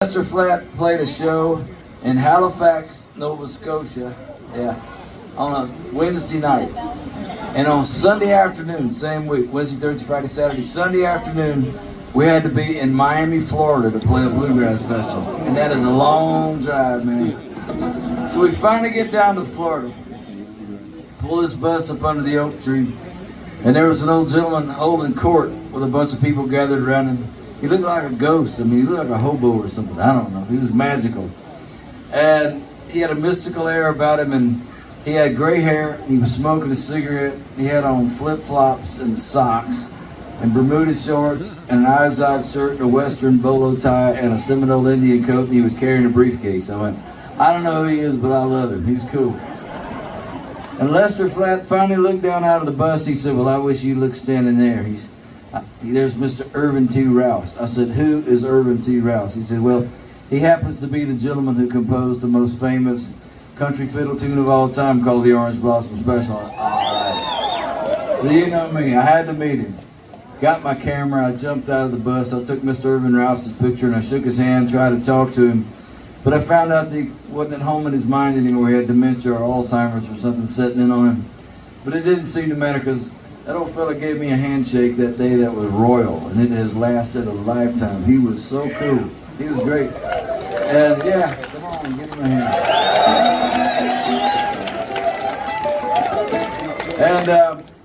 Lester Flat played a show in Halifax, Nova Scotia, on a Wednesday night. And on Sunday afternoon, same week, Wednesday, Thursday, Friday, Saturday, Sunday afternoon, we had to be in Miami, Florida to play a bluegrass festival. And that is a long drive, man. So we finally get down to Florida, pull this bus up under the oak tree, and there was an old gentleman holding court with a bunch of people gathered around him. He looked like a ghost. I mean, he looked like a hobo or something. I don't know. He was magical. And he had a mystical air about him, and he had gray hair. He was smoking a cigarette. He had on flip-flops and socks and Bermuda shorts and an Izod shirt and a Western bolo tie and a Seminole Indian coat, and he was carrying a briefcase. I went, I don't know who he is, but I love him. He's cool. And Lester Flat finally looked down out of the bus. He said, well, I wish you looked standing there. There's Mr. Irvin T. Rouse. I said, who is Irvin T. Rouse? He said, well, he happens to be the gentleman who composed the most famous country fiddle tune of all time called the Orange Blossom Special. All right. So you know me, I had to meet him. Got my camera, I jumped out of the bus, I took Mr. Irvin Rouse's picture and I shook his hand, tried to talk to him. But I found out that he wasn't at home in his mind anymore. He had dementia or Alzheimer's or something setting in on him. But it didn't seem to matter because that old fella gave me a handshake that day that was royal, and it has lasted a lifetime. He was so cool. He was great. And yeah, come on, give him a hand.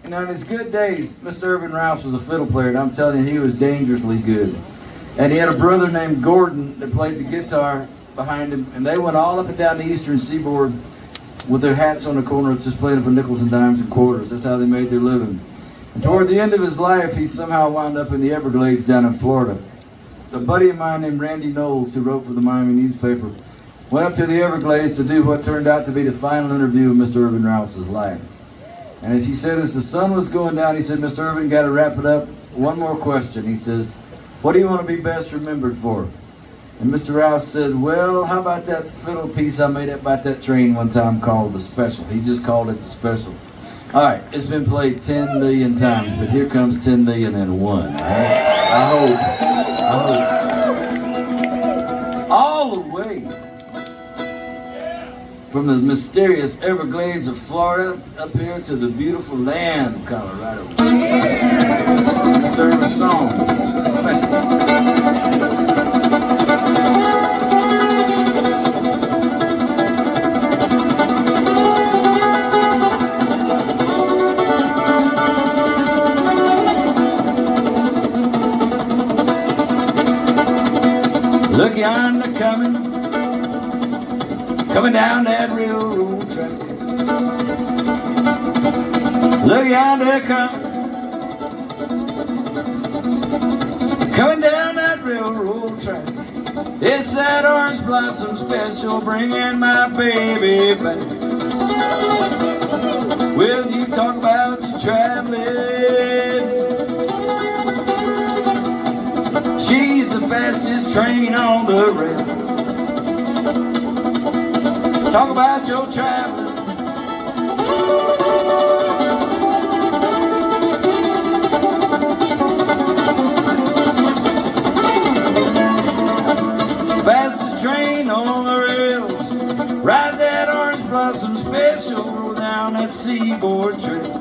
And in his good days, Mr. Irvin Rouse was a fiddle player, and I'm telling you, he was dangerously good. And he had a brother named Gordon that played the guitar behind him, and they went all up and down the eastern seaboard with their hats on the corners, just playing for nickels and dimes and quarters. That's how they made their living. And toward the end of his life, he somehow wound up in the Everglades down in Florida. A buddy of mine named Randy Knowles, who wrote for the Miami newspaper, went up to the Everglades to do what turned out to be the final interview of Mr. Irvin Rouse's life. And as he said, as the sun was going down, he said, Mr. Irvin, got to wrap it up. One more question. He says, what do you want to be best remembered for? And Mr. Rouse said, well, how about that fiddle piece I made up about that train one time called The Special? He just called it The Special. All right, it's been played 10 million times, but here comes 10 million and one, all right? I hope. All the way from the mysterious Everglades of Florida up here to the beautiful land of Colorado. Mr. Irvin's song, The Special. Look yonder coming down that railroad track. Look yonder coming down that railroad track. It's that Orange Blossom Special bringing my baby back. Will you talk about your traveling? She's the fastest train on the rails. Talk about your traveling. Fastest train on the rails. Ride that Orange Blossom Special. Roll down that seaboard trail.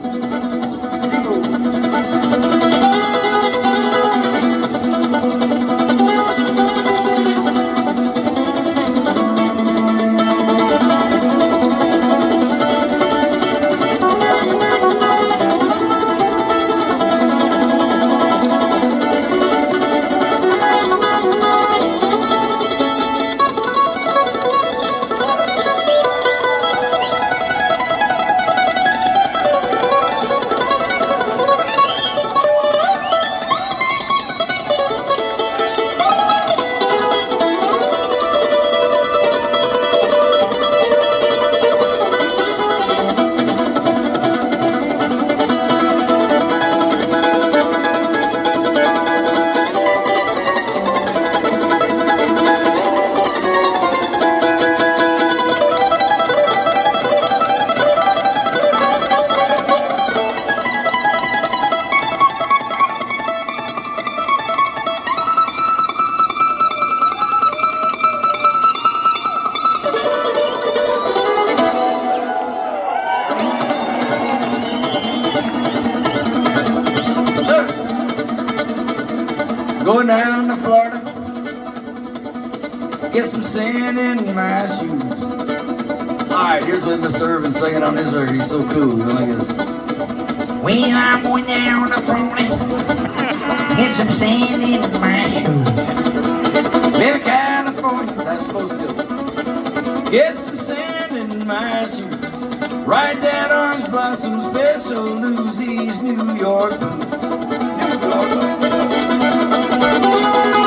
Get some sand in my shoes. Alright, here's what Mr. Irvin's singing on his record. He's so cool. You know, like this. When I'm going there on the floor, get some sand in my shoes. Live in California, that's supposed to go. Get some sand in my shoes. Ride that orange blossom special, lose these New York blues. New York blues.